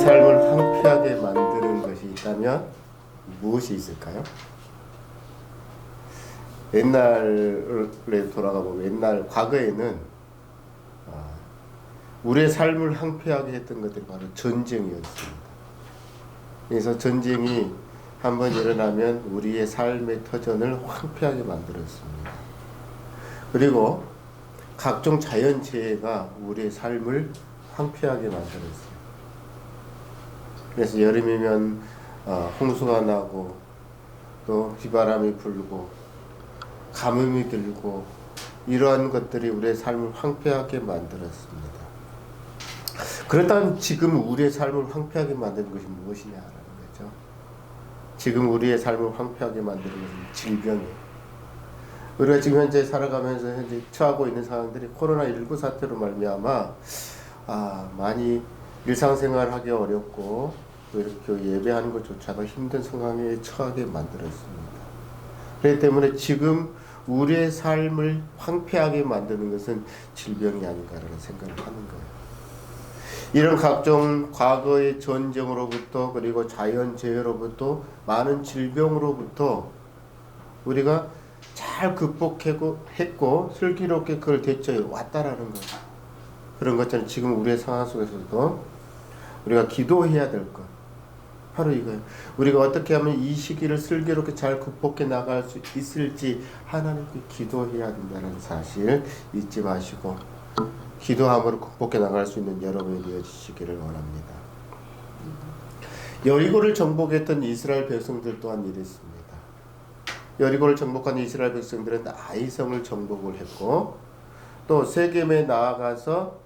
삶을 황폐하게 만드는 것이 있다면 무엇이 있을까요? 옛날에 돌아가 보면 옛날 과거에는 우리의 삶을 황폐하게 했던 것들이 바로 전쟁이었습니다. 그래서 전쟁이 한번 일어나면 우리의 삶의 터전을 황폐하게 만들었습니다. 그리고 각종 자연재해가 우리의 삶을 황폐하게 만들었어요. 그래서 여름이면 홍수가 나고 또 비바람이 불고 가뭄이 들고 이러한 것들이 우리의 삶을 황폐하게 만들었습니다. 그렇다면 지금 우리의 삶을 황폐하게 만드는 것이 무엇이냐라는 거죠. 지금 우리의 삶을 황폐하게 만드는 것은 질병이에요. 우리가 지금 현재 살아가면서 현재 처하고 있는 상황들이 코로나19 사태로 말미암아 많이 일상생활하기 어렵고 또 이렇게 예배하는 것조차도 힘든 상황에 처하게 만들었습니다. 그렇기 때문에 지금 우리의 삶을 황폐하게 만드는 것은 질병이 아닌가라는 생각을 하는 거예요. 이런 각종 과거의 전쟁으로부터 그리고 자연재해로부터 많은 질병으로부터 우리가 잘 극복했고 슬기롭게 그걸 대처해 왔다라는 거예요. 그런 것처럼 지금 우리의 상황 속에서도 우리가 기도해야 될 것 바로 이거예요. 우리가 어떻게 하면 이 시기를 슬기롭게 잘 극복해 나갈 수 있을지 하나님께 기도해야 된다는 사실 잊지 마시고 기도함으로 극복해 나갈 수 있는 여러분이 되어주시기를 원합니다. 여리고를 정복했던 이스라엘 백성들 또한 이랬습니다. 여리고를 정복한 이스라엘 백성들은 아이성을 정복을 했고 또 세겜에 나아가서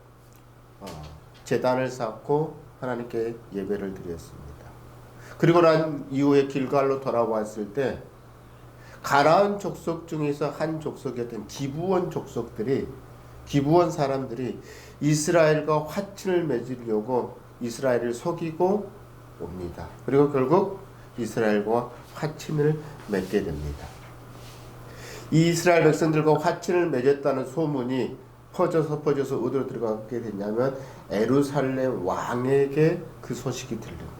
제단을 쌓고 하나님께 예배를 드렸습니다. 그리고 난 이후에 길갈로 돌아왔을 때 가나안 족속 중에서 한 족속이었던 기브온 사람들이 이스라엘과 화친을 맺으려고 이스라엘을 속이고 옵니다. 그리고 결국 이스라엘과 화친을 맺게 됩니다. 이 이스라엘 백성들과 화친을 맺었다는 소문이 퍼져서 어디로 들어가게 됐냐면 예루살렘 왕에게 그 소식이 들립니다.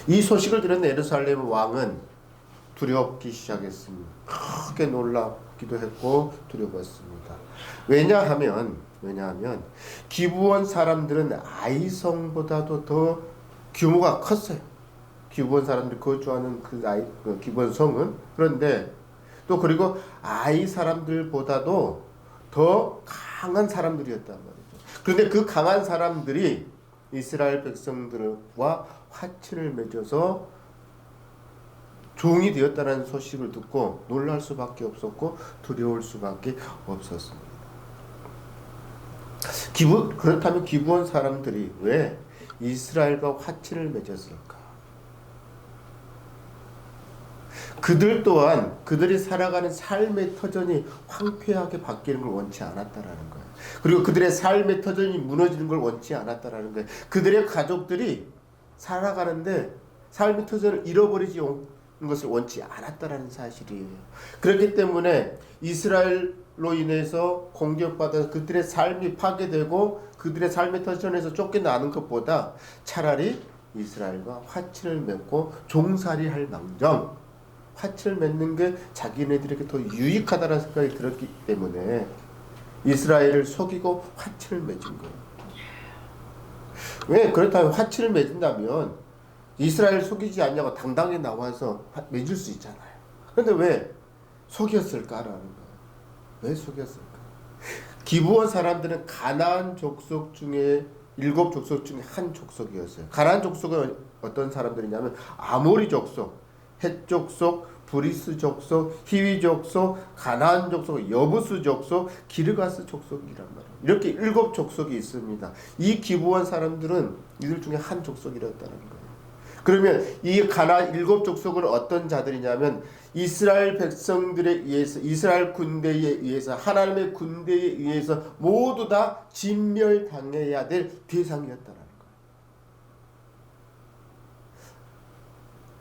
이 소식을 들은 예루살렘 왕은 두렵기 시작했습니다. 크게 놀랍기도 했고 두려웠습니다. 왜냐하면 기브온 사람들은 아이성보다도 더 규모가 컸어요. 기브온 사람들이 거주하는 그 기브온 성은. 그런데 또 그리고 아이 사람들보다도 더 강한 사람들이었단 말이죠. 그런데 그 강한 사람들이 이스라엘 백성들과 화친을 맺어서 종이 되었다는 소식을 듣고 놀랄 수밖에 없었고 두려울 수밖에 없었습니다. 그렇다면 기브온 사람들이 왜 이스라엘과 화친을 맺었을까? 그들 또한 그들이 살아가는 삶의 터전이 황폐하게 바뀌는 걸 원치 않았다라는 거예요. 그리고 그들의 삶의 터전이 무너지는 걸 원치 않았다라는 거예요. 그들의 가족들이 살아가는데 삶의 터전을 잃어버리지 것을 원치 않았다라는 사실이에요. 그렇기 때문에 이스라엘로 인해서 공격받아서 그들의 삶이 파괴되고 그들의 삶의 터전에서 쫓겨나는 것보다 차라리 이스라엘과 화친을 맺고 종살이할 망정 화친을 맺는 게 자기네들에게 더 유익하다는 생각이 들었기 때문에 이스라엘을 속이고 화친을 맺은 거예요. 왜? 그렇다면 화친을 맺은다면 이스라엘 속이지 않냐고 당당히 나와서 맺을 수 있잖아요. 그런데 왜 속였을까라는 거예요. 왜 속였을까? 기브온 사람들은 가나안 족속 중에 7족속 중에 한 족속이었어요. 가나안 족속은 어떤 사람들이냐면 아모리 족속, 헷 족속, 브리스 족속, 히위 족속, 가나안 족속, 여부스 족속, 기르가스 족속이란 말이에요. 이렇게 7족속이 있습니다. 이 기브온 사람들은 이들 중에 한 족속이었다는 거예요. 그러면 이 가나안 7족속은 어떤 자들이냐면 이스라엘 백성들에 의해서 이스라엘 군대에 의해서 하나님의 군대에 의해서 모두 다 진멸당해야 될 대상이었다는 거예요.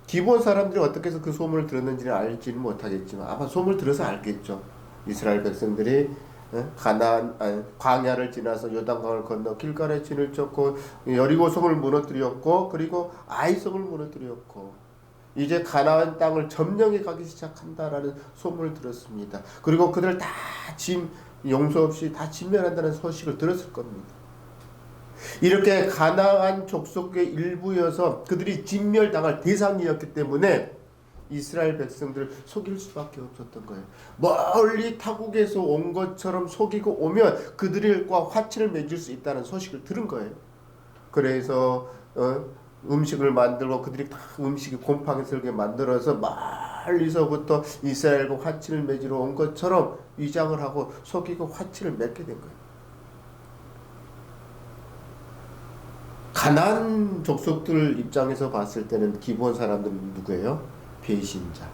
기브온 사람들이 어떻게 해서 그 소문을 들었는지는 알지는 못하겠지만 아마 소문을 들어서 알겠죠. 이스라엘 백성들이 가나안 광야를 지나서 요단강을 건너 길갈의 진을 쫓고 여리고 성을 무너뜨렸고 그리고 아이 성을 무너뜨렸고 이제 가나안 땅을 점령해 가기 시작한다라는 소문을 들었습니다. 그리고 그들을 다 용서 없이 다 진멸한다는 소식을 들었을 겁니다. 이렇게 가나안 족속의 일부여서 그들이 진멸당할 대상이었기 때문에 이스라엘 백성들을 속일 수밖에 없었던 거예요. 멀리 타국에서 온 것처럼 속이고 오면 그들과 화친을 맺을 수 있다는 소식을 들은 거예요. 그래서 음식을 만들고 그들이 다 음식이 곰팡이스럽게 만들어서 멀리서부터 이스라엘과 화친을 맺으러 온 것처럼 위장을 하고 속이고 화친을 맺게 된 거예요. 가나안 족속들 입장에서 봤을 때는 기브온 사람들은 누구예요? 배신자.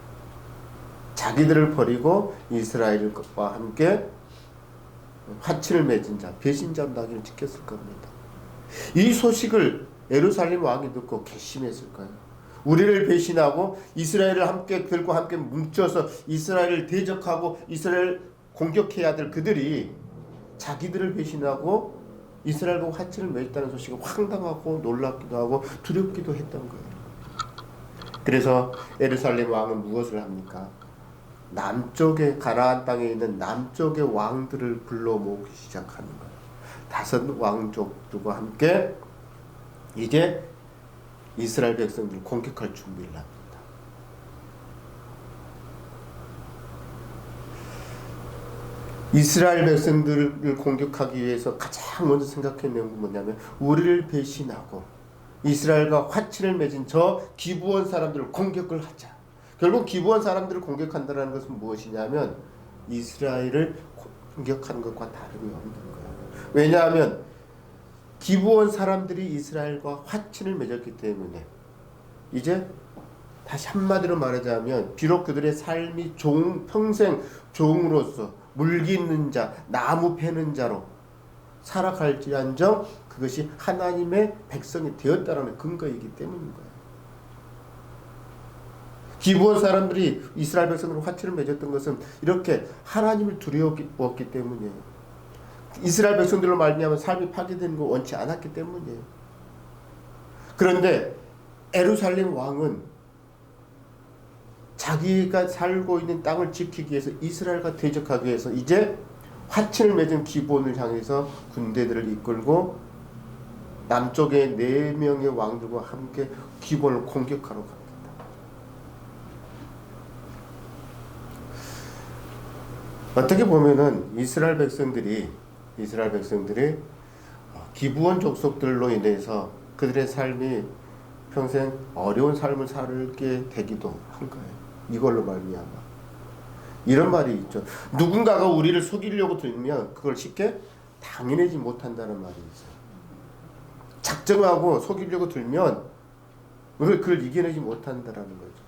자기들을 버리고 이스라엘과 함께 화친을 맺은 자, 배신자 낙인을 찍혔을 겁니다. 이 소식을 예루살렘 왕이 듣고 괘씸했을까요? 우리를 배신하고 이스라엘을 함께 들고 함께 뭉쳐서 이스라엘을 대적하고 이스라엘 공격해야 될 그들이 자기들을 배신하고 이스라엘과 화친을 맺었다는 소식이 황당하고 놀랍기도 하고 두렵기도 했던 거예요. 그래서 예루살렘 왕은 무엇을 합니까? 남쪽에 가나안 땅에 있는 남쪽의 왕들을 불러 모으기 시작하는 거예요. 5 왕족들과 함께 이제 이스라엘 백성들을 공격할 준비를 합니다. 이스라엘 백성들을 공격하기 위해서 가장 먼저 생각했는 건 뭐냐면 우리를 배신하고 이스라엘과 화친을 맺은 저 기브온 사람들을 공격을 하자. 결국 기브온 사람들을 공격한다는 것은 무엇이냐면 이스라엘을 공격하는 것과 다름이 없는 거예요. 왜냐하면 기브온 사람들이 이스라엘과 화친을 맺었기 때문에 이제 다시 한마디로 말하자면 비록 그들의 삶이 평생 종으로서 물깃는 자, 나무 패는 자로 살아갈지언정 그것이 하나님의 백성이 되었다는 근거이기 때문인 거예요. 기브온 사람들이 이스라엘 백성으로 화친을 맺었던 것은 이렇게 하나님을 두려웠기 때문이에요. 이스라엘 백성들로 말미암아 삶이 파괴되는 거 원치 않았기 때문이에요. 그런데 예루살렘 왕은 자기가 살고 있는 땅을 지키기 위해서 이스라엘과 대적하기 위해서 이제 화친을 맺은 기브온을 향해서 군대들을 이끌고 남쪽의 4명의 왕들과 함께 기브온을 공격하러 갑니다. 어떻게 보면은 이스라엘 백성들이 기브온 족속들로 인해서 그들의 삶이 평생 어려운 삶을 살게 되기도 한 거예요. 이걸로 말미암아. 이런 말이 있죠. 누군가가 우리를 속이려고 들면 그걸 쉽게 당해내지 못한다는 말이 있어요. 작정하고 속이려고 들면 그걸 이겨내지 못한다는 거죠.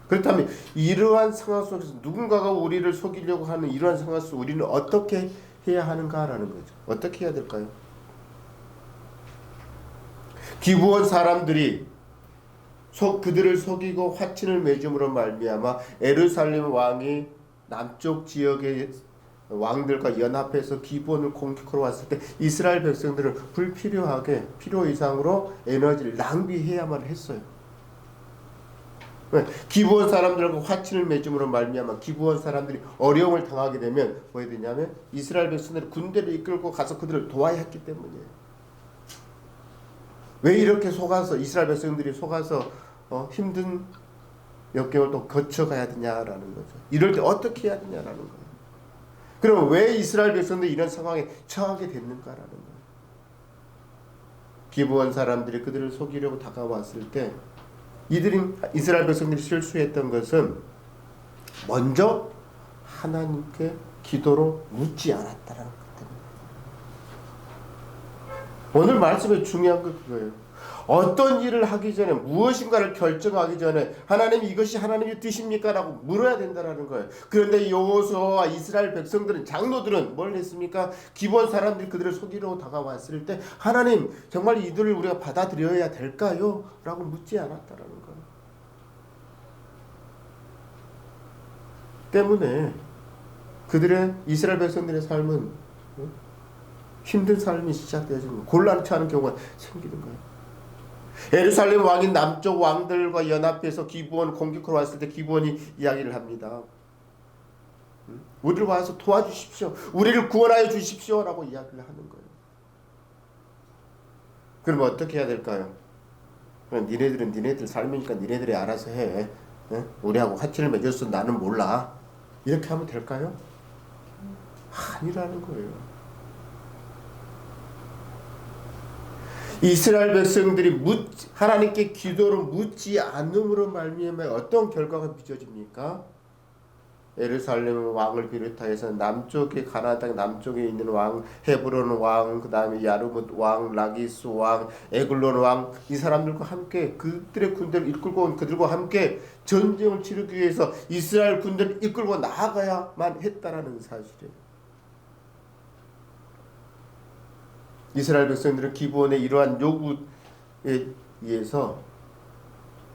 그렇다면 이러한 상황 속에서 누군가가 우리를 속이려고 하는 이러한 상황 속에서 우리는 어떻게 해야 하는가라는 거죠. 어떻게 해야 될까요? 기브온 사람들이 그들을 속이고 화친을 맺음으로 말미암아 예루살렘 왕이 남쪽 지역의 왕들과 연합해서 기브온을 공격하러 왔을 때 이스라엘 백성들은 불필요하게 필요 이상으로 에너지를 낭비해야만 했어요. 기브온 사람들과 화친을 맺음으로 말미암아 기브온 사람들이 어려움을 당하게 되면 뭐 해야 되냐면 이스라엘 백성들이 군대를 이끌고 가서 그들을 도와야 했기 때문이에요. 왜 이렇게 속아서 이스라엘 백성들이 속아서 힘든 역경을 또 거쳐가야 되냐라는 거죠. 이럴 때 어떻게 해야 되냐라는 거예요. 그럼 왜 이스라엘 백성들이 이런 상황에 처하게 됐는가라는 거예요. 기브온 사람들이 그들을 속이려고 다가왔을 때 이스라엘 백성들이 실수했던 것은 먼저 하나님께 기도로 묻지 않았다라는 것 때문에. 오늘 말씀의 중요한 건 그거예요. 어떤 일을 하기 전에 무엇인가를 결정하기 전에 하나님 이것이 하나님의 뜻입니까? 라고 물어야 된다는 거예요. 그런데 여호수아와 이스라엘 백성들은 장로들은 뭘 했습니까? 기브온 사람들이 그들을 속이려고 다가왔을 때 하나님 정말 이들을 우리가 받아들여야 될까요? 라고 묻지 않았다는 거예요. 때문에 그들의 이스라엘 백성들의 삶은 힘든 삶이 시작되어지는 거예요. 곤란치 않은 경우가 생기는 거예요. 예루살렘 왕이 남쪽 왕들과 연합해서 기브온 공격하러 왔을 때 기브온이 이야기를 합니다. 우리를 와서 도와주십시오. 우리를 구원하여 주십시오라고 이야기를 하는 거예요. 그럼 어떻게 해야 될까요? 그럼 니네들은 니네들 삶이니까 니네들이 알아서 해. 우리하고 화친을 맺어서 나는 몰라. 이렇게 하면 될까요? 아니라는 거예요. 이스라엘 백성들이 하나님께 기도를 묻지 않음으로 말미암아 어떤 결과가 빚어집니까? 예루살렘 왕을 비롯하여서 남쪽에 가나안 땅 남쪽에 있는 왕 헤브론 왕, 그 다음에 야르뭇 왕, 라기스 왕, 에글론 왕, 이 사람들과 함께 그들의 군대를 이끌고 온 그들과 함께 전쟁을 치르기 위해서 이스라엘 군대를 이끌고 나아가야만 했다라는 사실이에요. 이스라엘 백성들은 기브온의 이러한 요구에 의해서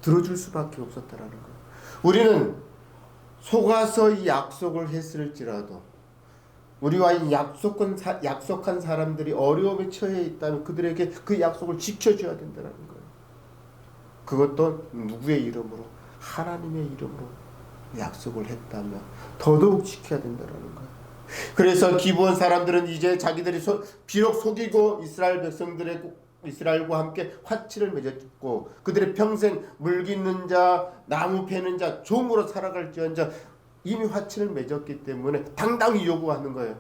들어줄 수밖에 없었다라는 거예요. 우리는 속아서 이 약속을 했을지라도 우리와 이 약속한 사람들이 어려움에 처해 있다면 그들에게 그 약속을 지켜줘야 된다는 거예요. 그것도 누구의 이름으로? 하나님의 이름으로 약속을 했다면 더더욱 지켜야 된다는 거예요. 그래서 기브온 사람들은 이제 자기들이 비록 속이고 이스라엘과 함께 화친을 맺었고 그들의 평생 물깃는 자, 나무 패는 자, 종으로 살아갈지언정 이미 화친을 맺었기 때문에 당당히 요구하는 거예요.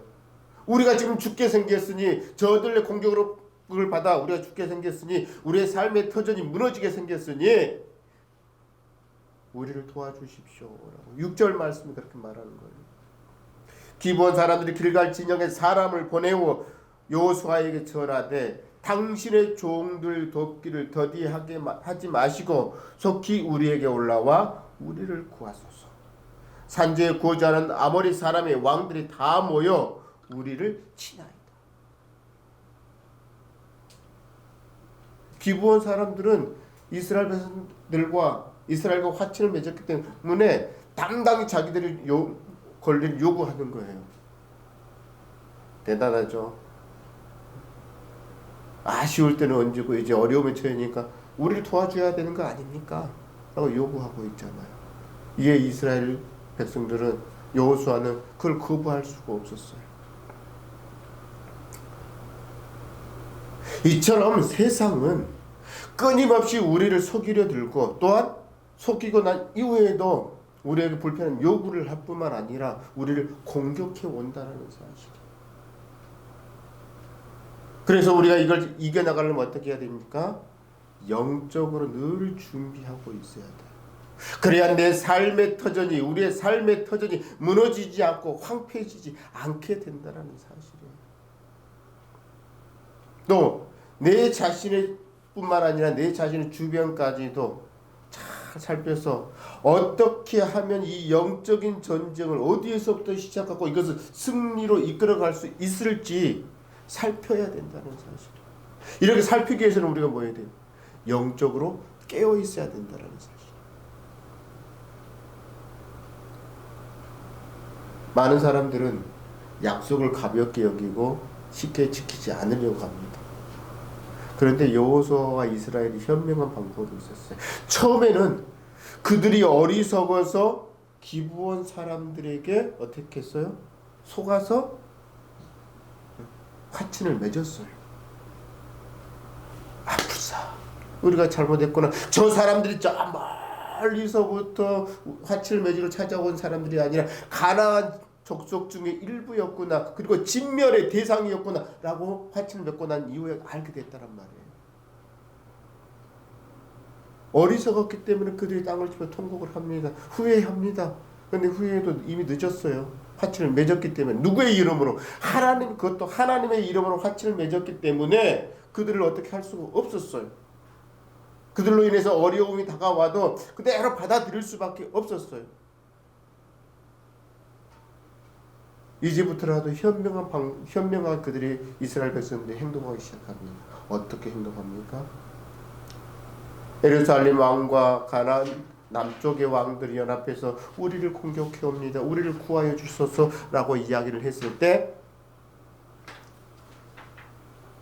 우리가 지금 죽게 생겼으니 저들의 공격을 받아 우리가 죽게 생겼으니 우리의 삶의 터전이 무너지게 생겼으니 우리를 도와주십시오라고 6절 말씀이 그렇게 말하는 거예요. 기브온 사람들이 길갈 진영에 사람을 보내고 여호수아에게 전하되 당신의 종들 돕기를 더디하게 하지 마시고 속히 우리에게 올라와 우리를 구하소서. 산지에 구하자는 아모리 사람의 왕들이 다 모여 우리를 치나이다. 기브온 사람들은 이스라엘 백성들과 이스라엘과 화친을 맺었기 때문에 당당히 자기들이 권리를 요구하는 거예요. 대단하죠. 아쉬울 때는 얹고 이제 어려움에 처하니까 우리를 도와줘야 되는 거 아닙니까? 라고 요구하고 있잖아요. 이에 이스라엘 백성들은 여호수아는 그걸 거부할 수가 없었어요. 이처럼 세상은 끊임없이 우리를 속이려 들고 또한 속이고 난 이후에도 우리에게 불편한 요구를 할 뿐만 아니라 우리를 공격해 온다는 사실이에요. 그래서 우리가 이걸 이겨나가려면 어떻게 해야 됩니까? 영적으로 늘 준비하고 있어야 돼요. 그래야 내 삶의 터전이 우리의 삶의 터전이 무너지지 않고 황폐해지지 않게 된다는 사실이에요. 또 내 자신의 뿐만 아니라 내 자신의 주변까지도 잘 살펴서 어떻게 하면 이 영적인 전쟁을 어디에서부터 시작하고 이것을 승리로 이끌어갈 수 있을지 살펴야 된다는 사실. 이렇게 살피기 위해서는 우리가 뭐 해야 돼요? 영적으로 깨어 있어야 된다는 사실. 많은 사람들은 약속을 가볍게 여기고 쉽게 지키지 않으려고 합니다. 그런데 여호수아와 이스라엘이 현명한 방법이 있었어요. 처음에는 그들이 어리석어서 기브온 사람들에게 어떻게 했어요? 속아서 화친을 맺었어요. 아프사 우리가 잘못했구나. 저 사람들이 저 멀리서부터 화친을 맺으러 찾아온 사람들이 아니라 가나안 족속 중에 일부였구나. 그리고 진멸의 대상이었구나 라고 화친을 맺고 난 이후에 알게 됐다란 말이에요. 어리석었기 때문에 그들이 땅을 치며 통곡을 합니다. 후회합니다. 그런데 후회도 이미 늦었어요. 화친을 맺었기 때문에. 누구의 이름으로? 하나님, 그것도 하나님의 이름으로 화친을 맺었기 때문에 그들을 어떻게 할 수가 없었어요. 그들로 인해서 어려움이 다가와도 그대로 받아들일 수밖에 없었어요. 이제부터라도 현명한 그들이 이스라엘 백성들이 행동하기 시작합니다. 어떻게 행동합니까? 예루살렘 왕과 가나안 남쪽의 왕들이 연합해서 우리를 공격해 옵니다. 우리를 구하여 주소서라고 이야기를 했을 때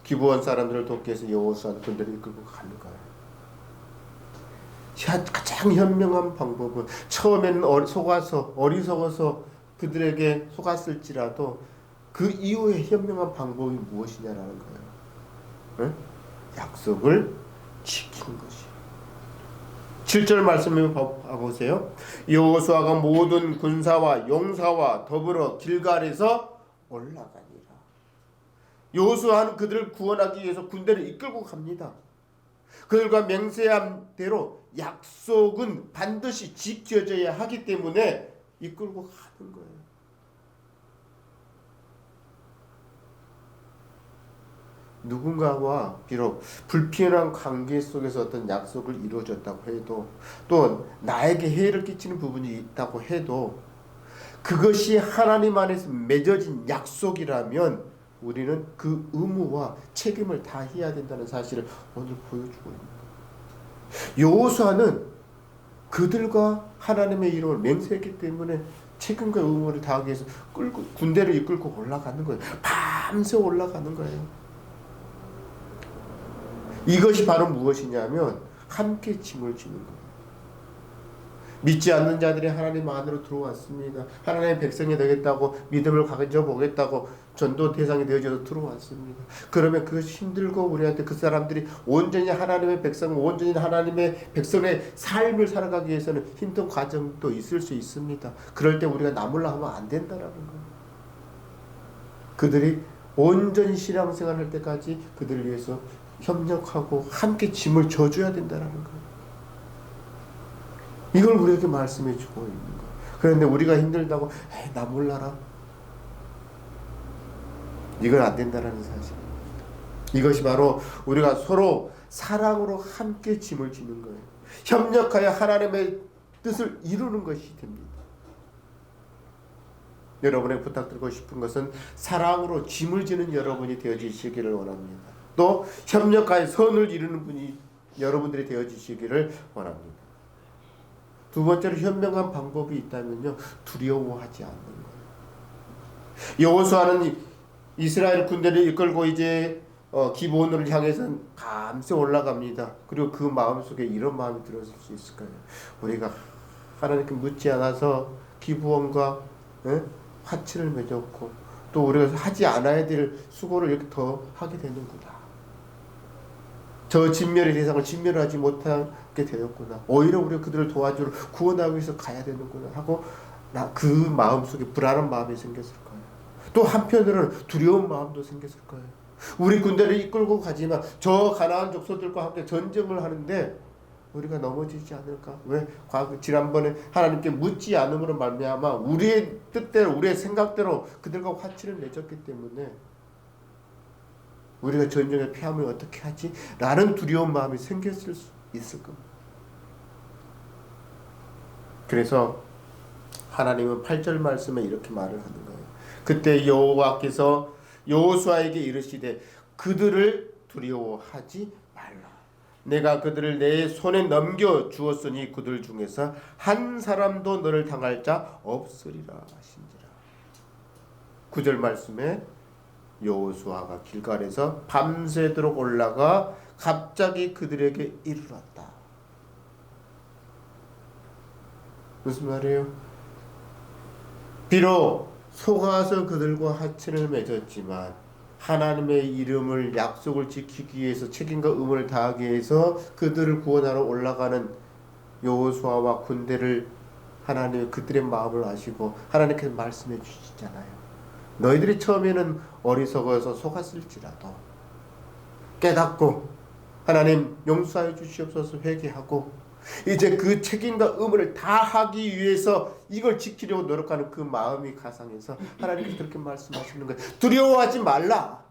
기브온 사람들을 돕기 위해서 여호수아는 군대를 이끌고 가는 거예요. 가장 현명한 방법은 처음에는 속아서 어리석어서 그들에게 속았을지라도 그 이후에 현명한 방법이 무엇이냐라는 거예요. 응? 약속을 지키는 것이. 7절 말씀을 봐보세요. 여호수아가 모든 군사와 용사와 더불어 길갈에서 올라가니라. 여호수아는 그들을 구원하기 위해서 군대를 이끌고 갑니다. 그들과 맹세한 대로 약속은 반드시 지켜져야 하기 때문에 이끌고 가는 거예요. 누군가와 비록 불편한 관계 속에서 어떤 약속을 이루어졌다고 해도 또 나에게 해를 끼치는 부분이 있다고 해도 그것이 하나님 안에서 맺어진 약속이라면 우리는 그 의무와 책임을 다해야 된다는 사실을 오늘 보여주고 있는 거예요. 여호수아는 그들과 하나님의 이름을 맹세했기 때문에 책임과 의무를 다하기 위해서 군대를 이끌고 올라가는 거예요. 밤새 올라가는 거예요. 이것이 바로 무엇이냐면 함께 짐을 지는 거예요. 믿지 않는 자들이 하나님 안으로 들어왔습니다. 하나님의 백성이 되겠다고 믿음을 가져보겠다고 전도 대상이 되어져서 들어왔습니다. 그러면 그것이 힘들고 우리한테 그 사람들이 온전히 하나님의 백성, 온전히 하나님의 백성의 삶을 살아가기 위해서는 힘든 과정도 있을 수 있습니다. 그럴 때 우리가 나몰라 하면 안 된다라는 거예요. 그들이 온전히 신앙생활 할 때까지 그들을 위해서 협력하고 함께 짐을 져줘야 된다는 거예요. 이걸 우리에게 말씀해 주고 있는 거예요. 그런데 우리가 힘들다고 나 몰라라. 이건 안 된다는 사실. 이것이 바로 우리가 서로 사랑으로 함께 짐을 지는 거예요. 협력하여 하나님의 뜻을 이루는 것이 됩니다. 여러분에게 부탁드리고 싶은 것은 사랑으로 짐을 지는 여러분이 되어주시기를 원합니다. 또 협력하여 선을 이루는 분이 여러분들이 되어주시기를 원합니다. 두 번째로 현명한 방법이 있다면요, 두려워하지 않는 거예요. 여호수아는 이스라엘 군대를 이끌고 이제 기브온을 향해서 밤새 올라갑니다. 그리고 그 마음속에 이런 마음이 들었을 수 있을 거예요. 우리가 하나님께 묻지 않아서 기브온과 화치를 맺었고 또 우리가 하지 않아야 될 수고를 이렇게 더 하게 되는구나. 저 진멸의 대상을 진멸하지 못하게 되었구나. 오히려 우리가 그들을 도와주러 구원하기 위해서 가야 되는구나 하고 그 마음속에 불안한 마음이 생겼을 거예요. 또 한편으로는 두려운 마음도 생겼을 거예요. 우리 군대를 이끌고 가지만 저 가나안 족속들과 함께 전쟁을 하는데 우리가 넘어지지 않을까? 왜? 지난번에 하나님께 묻지 않음으로 말미암아 우리의 뜻대로 우리의 생각대로 그들과 화치를 맺었기 때문에 우리가 전쟁에 패하면 어떻게 하지? 라는 두려운 마음이 생겼을 수 있을 겁니다. 그래서 하나님은 8절 말씀에 이렇게 말을 하는 거예요. 그때 여호와께서 여호수아에게 이르시되 그들을 두려워하지 말라. 내가 그들을 내 손에 넘겨 주었으니 그들 중에서 한 사람도 너를 당할 자 없으리라 하신지라. 9절 말씀에 여호수아가 길갈에서 밤새도록 올라가 갑자기 그들에게 이르렀다. 무슨 말이에요? 비록 속아서 그들과 화친을 맺었지만 하나님의 이름을 약속을 지키기 위해서 책임과 의무를 다하기 위해서 그들을 구원하러 올라가는 여호수아와 군대를 하나님 그들의 마음을 아시고 하나님께서 말씀해 주시잖아요. 너희들이 처음에는 어리석어서 속았을지라도 깨닫고 하나님 용서하여 주시옵소서 회개하고 이제 그 책임과 의무를 다하기 위해서 이걸 지키려고 노력하는 그 마음이 가상해서 하나님께서 그렇게 말씀하시는 거예요. 두려워하지 말라.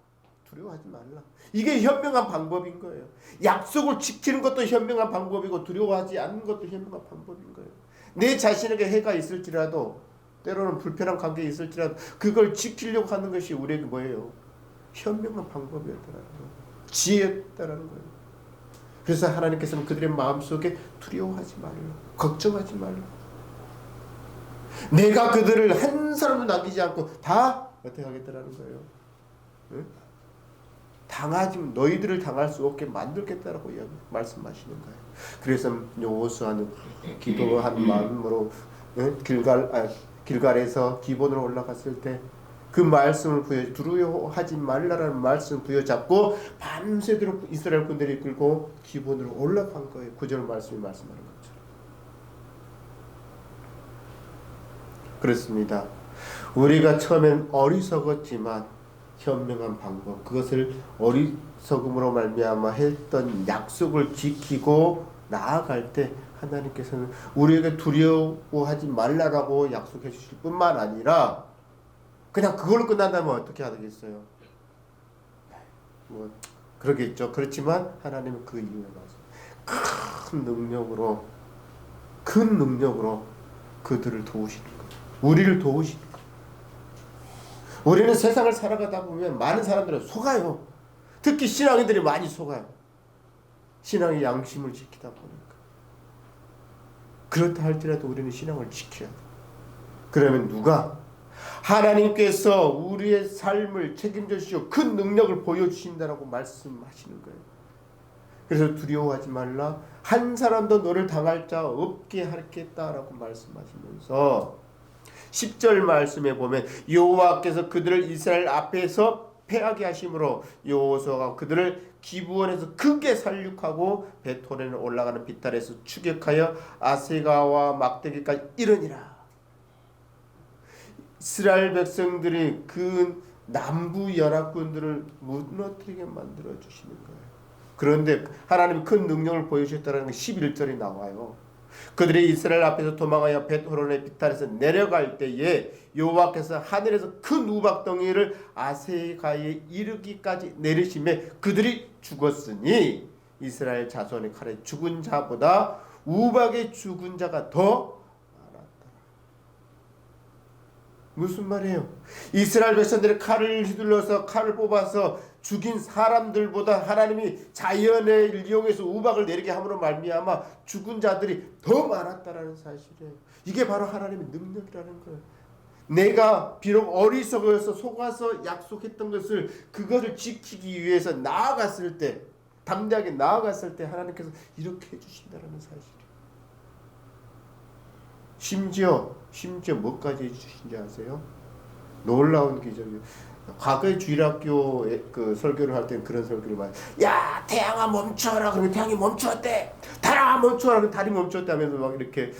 두려워하지 말라. 이게 현명한 방법인 거예요. 약속을 지키는 것도 현명한 방법이고 두려워하지 않는 것도 현명한 방법인 거예요. 내 자신에게 해가 있을지라도 때로는 불편한 관계에 있을지라도 그걸 지키려고 하는 것이 우리에게 뭐예요? 현명한 방법이었다는 거예요. 지혜였다는 거예요. 그래서 하나님께서는 그들의 마음속에 두려워하지 말라, 걱정하지 말라. 내가 그들을 한 사람도 남기지 않고 다 어떻게 하겠다라는 거예요. 응? 너희들을 당할 수 없게 만들겠다라고 말씀하시는 거예요. 그래서 여호수아는 기도한 마음으로 길갈에서 기본으로 올라갔을 때 그 말씀을 두려워하지 말라라는 말씀을 부여잡고 밤새도록 이스라엘 군들이 끌고 기본으로 올라간 거예요. 9절 말씀이 말씀하는 것처럼. 그렇습니다. 우리가 처음엔 어리석었지만 현명한 방법, 그것을 어리석음으로 말미암아 했던 약속을 지키고 나아갈 때 하나님께서는 우리에게 두려워하지 말라라고 약속해 주실 뿐만 아니라 그냥 그걸로 끝난다면 어떻게 하겠어요? 뭐 그러겠죠. 그렇지만 하나님은 그 이유에 맞서 큰 능력으로 그들을 도우시는 거예요. 우리를 도우시는 거예요. 우리는 세상을 살아가다 보면 많은 사람들은 속아요. 특히 신앙인들이 많이 속아요. 신앙의 양심을 지키다 보니까. 그렇다 할지라도 우리는 신앙을 지켜야 돼요. 그러면 누가? 하나님께서 우리의 삶을 책임져 주시고 큰 능력을 보여주신다라고 말씀하시는 거예요. 그래서 두려워하지 말라. 한 사람도 너를 당할 자 없게 하겠다라고 말씀하시면서 10절 말씀에 보면 여호와께서 그들을 이스라엘 앞에서 패하게 하심으로 여호수아가 그들을 기브온에서 크게 살육하고 베토렌에 올라가는 비탈에서 추격하여 아세가와 막대기까지 이르니라. 이스라엘 백성들이 그 남부 연합군들을 무너뜨리게 만들어 주시는 거예요. 그런데 하나님이 큰 능력을 보여주셨다는 게 11절이 나와요. 그들이 이스라엘 앞에서 도망하여 벳호론의 비탈에서 내려갈 때에 여호와께서 하늘에서 큰 우박덩이를 아세가에 이르기까지 내리시매 그들이 죽었으니 이스라엘 자손의 칼에 죽은 자보다 우박에 죽은 자가 더 무슨 말이에요? 이스라엘 백성들이 칼을 휘둘러서 칼을 뽑아서 죽인 사람들보다 하나님이 자연을 이용해서 우박을 내리게 함으로 말미암아 죽은 자들이 더 많았다라는 사실이에요. 이게 바로 하나님의 능력이라는 거예요. 내가 비록 어리석어서 속아서 약속했던 것을 그것을 지키기 위해서 나아갔을 때, 담대하게 나아갔을 때 하나님께서 이렇게 해주신다라는 사실이에요. 심지어 뭐까지 해주신지 아세요? 놀라운 기적이에요. 과거에 주일학교 그 설교를 할 때는 그런 설교를 많이, 야 태양아 멈춰라 그러면 태양이 멈추었대, 달아 멈춰라 그러면 달이 멈추었대 하면서 막 이렇게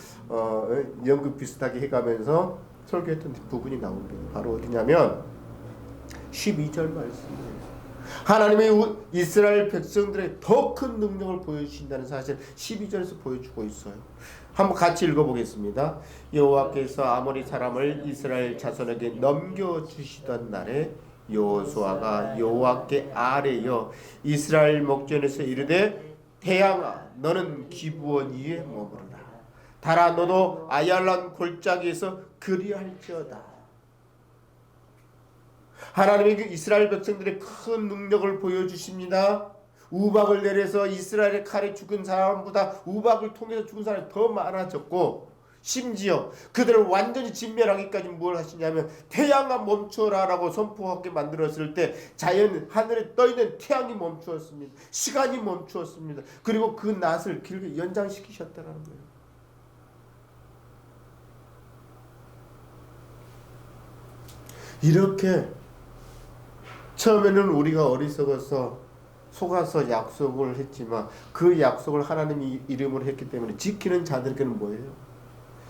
연극 비슷하게 해가면서 설교했던 부분이 나옵니다. 바로 어디냐면 12절 말씀이에요. 하나님의 이스라엘 백성들의 더 큰 능력을 보여주신다는 사실 12절에서 보여주고 있어요. 한번 같이 읽어보겠습니다. 여호와께서 아모리 사람을 이스라엘 자손에게 넘겨주시던 날에 여호수아가 여호와께 아뢰어 이스라엘 목전에서 이르되 태양아 너는 기브온 위에 머무르라. 달아 너도 아얄란 골짜기에서 그리할지어다. 하나님이 이스라엘 백성들의 큰 능력을 보여주십니다. 우박을 내려서 이스라엘의 칼에 죽은 사람보다 우박을 통해서 죽은 사람이 더 많아졌고, 심지어 그들을 완전히 진멸하기까지 뭘 하시냐면 태양아 멈춰라 라고 선포하게 만들었을 때 자연 하늘에 떠있는 태양이 멈추었습니다. 시간이 멈추었습니다. 그리고 그 낫을 길게 연장시키셨다는 거예요. 이렇게 처음에는 우리가 어리석어서 속아서 약속을 했지만 그 약속을 하나님이 이름으로 했기 때문에 지키는 자들에게는 뭐예요?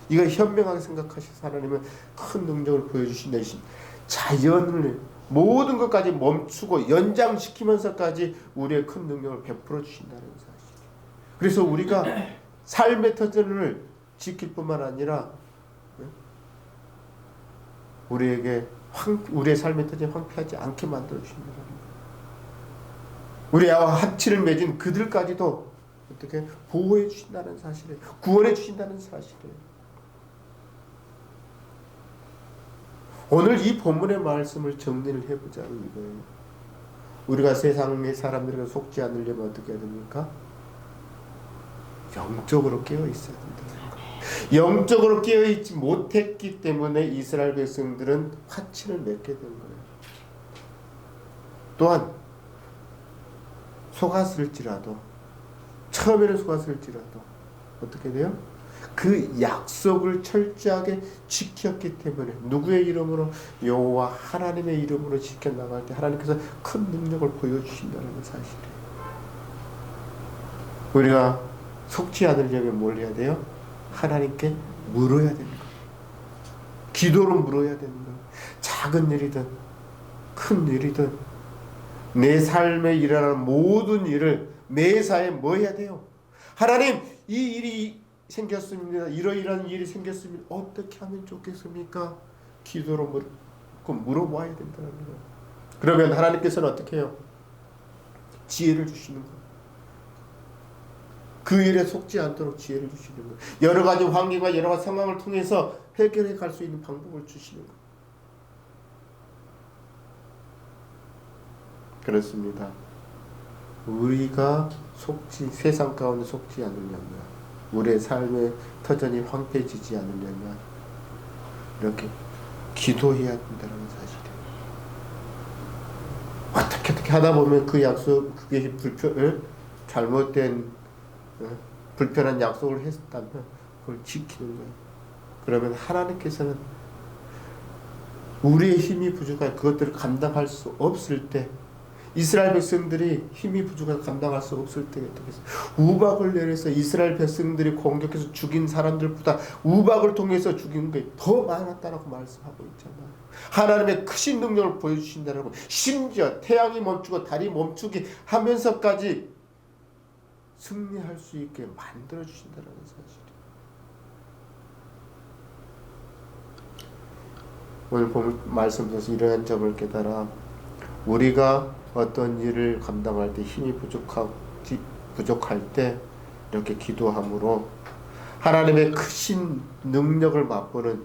이걸 현명하게 생각하셔서 하나님은 큰 능력을 보여주신다. 자연을 모든 것까지 멈추고 연장시키면서까지 우리의 큰 능력을 베풀어 주신다는 사실. 그래서 우리가 삶의 터전을 지킬 뿐만 아니라 우리의 삶의 터전이 황폐하지 않게 만들어 주신다는 거예요. 우리와 합치를 맺은 그들까지도 어떻게 보호해 주신다는 사실이에요. 구원해 주신다는 사실이에요. 오늘 이 본문의 말씀을 정리를 해보자면 이거예요. 우리가 세상의 사람들에게 속지 않으려면 어떻게 해야 됩니까? 영적으로 깨어 있어야 된다는 거예요. 영적으로 깨어 있지 못했기 때문에 이스라엘 백성들은 화친을 맺게 된 거예요. 또한 속았을지라도, 처음에는 속았을지라도 어떻게 돼요? 그 약속을 철저하게 지켰기 때문에, 누구의 이름으로? 여호와 하나님의 이름으로 지켜나갈 때 하나님께서 큰 능력을 보여주신다는 사실이에요. 우리가 속지 않으려면 뭘 해야 돼요? 하나님께 물어야 되는 거예요. 기도로 물어야 되는 거예요. 작은 일이든 큰 일이든 내 삶에 일어나는 모든 일을 매사에 뭐 해야 돼요? 하나님, 이 일이 생겼습니다. 이러이러한 일이 생겼습니다. 어떻게 하면 좋겠습니까? 기도로 물어봐야 된다는 거예요. 그러면 하나님께서는 어떻게 해요? 지혜를 주시는 거예요. 그 일에 속지 않도록 지혜를 주시는 거예요. 여러 가지 환경과 여러 가지 상황을 통해서 해결해 갈 수 있는 방법을 주시는 거예요. 그렇습니다. 우리가 세상 가운데 속지 않으려면, 우리의 삶의 터전이 황폐해지지 않으려면 이렇게 기도해야 된다는 사실이에요. 어떻게 하다 보면 그 약속, 그게 잘못된 불편한 약속을 했다면 그걸 지키는 거예요. 그러면 하나님께서는 우리의 힘이 부족할, 그것들을 감당할 수 없을 때, 이스라엘 백성들이 힘이 부족해서 감당할 수 없을 때 어떻게 했어요? 우박을 내려서 이스라엘 백성들이 공격해서 죽인 사람들보다 우박을 통해서 죽인 게 더 많았다라고 말씀하고 있잖아요. 하나님의 크신 능력을 보여주신다라고, 심지어 태양이 멈추고 달이 멈추게 하면서까지 승리할 수 있게 만들어 주신다는 사실이에요. 오늘 본 말씀에서 이러한 점을 깨달아 우리가 어떤 일을 감당할 때 힘이 부족할 때 이렇게 기도함으로 하나님의 크신 능력을 맛보는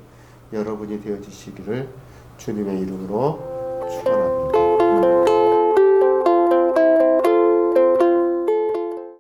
여러분이 되어지시기를 주님의 이름으로 축원합니다.